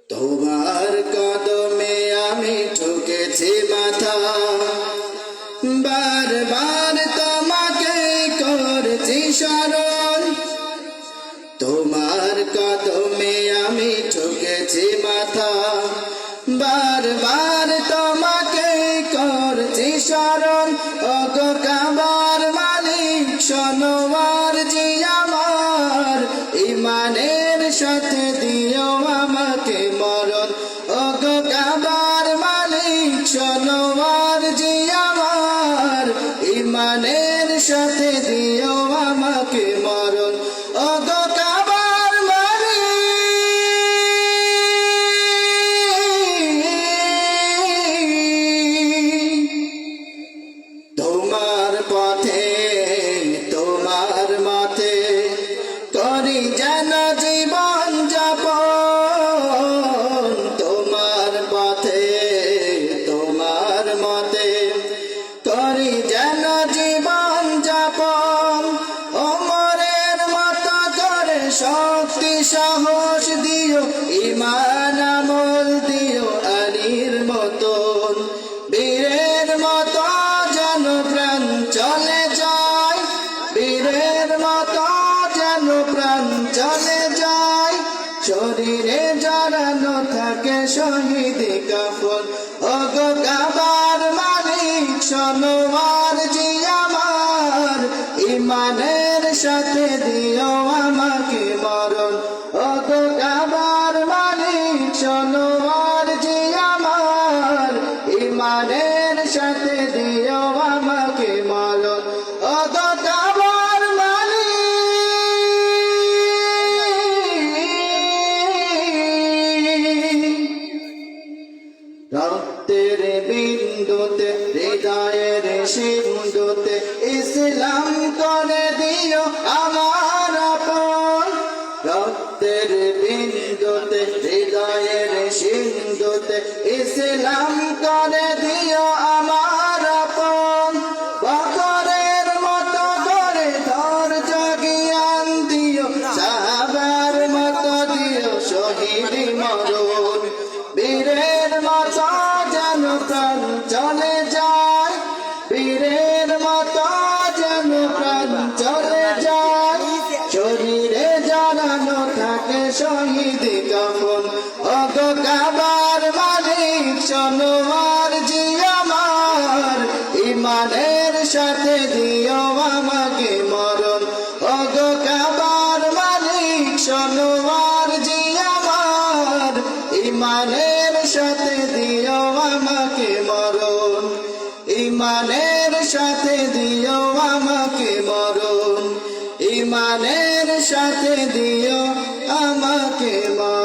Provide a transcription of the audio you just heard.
তোমার কদমে আমি ঠুকেছি মাথা, বারবার তোমাকে করেছি স্মরণ। তোমার কদমে আমি ঠুকেছি মাথা, বারবার তোমাকে করেছি স্মরণ। ওগো কাবার মালিক শোনো আরজি আমার, ইমানের সাথে দিও আমাকে মরণ। ওগো কাবার মালিক শোনো আরজি আমার, ইমানের সাথে দিও আমাকে মরণ। ওগো কাবার মালিক তোমার পথে তোমার মতে করি যেন জীবন যাপন। তোমার পথে তোমার মতে করি যেন জীবন যাপন। ওমরের মতো করে শক্তি সাহস দিও, ঈমান আমল দিও আলীর মতন। বীরের মতো যেন প্রাণ চলে যায়, বীরের মতো যেন প্রাণ চলে যায়। শরীরে জড়ানো থাকে শহীদি কাফন। ওগো কাবার মালিক শোনো আরজি আমার, ইমানের সাথে দিও আমাকে মরণ। ওগো কাবার মালিক শোনো আরজি আমার, ইমানের সাথে দিও আমাকে মরণ। ওগো কাবার মালিক রক্তের বিন্দুতে হৃদয়ের সিন্ধুতে ইসলাম করে দিও আমার আপন। রক্তের বিন্দুতে হৃদয়ের সিন্ধুতে ইসলাম করে দিও আমার আপন। বকরের মতো করে ধৈর্য জ্ঞান দিও, সাহাবার মতো দিও শহীদি মরণ। বীরের মতো যেন প্রাণ চলে যায়, বীরের মতো যেন প্রাণ চলে যায়। শরীরে জড়ানো থাকে শহীদি কাফন। ওগো কাবার মালিক শোনো আরজি আমার, ইমানের সাথে দিও আমাকে মরণ। ওগো কাবার মালিক শোনো আরজি আমার, ইমানের সাথে দিও আমাকে মরণ। ইমানের সাথে দিও আমাকে মরণ, ইমানের সাথে দিও আমাকে মরণ।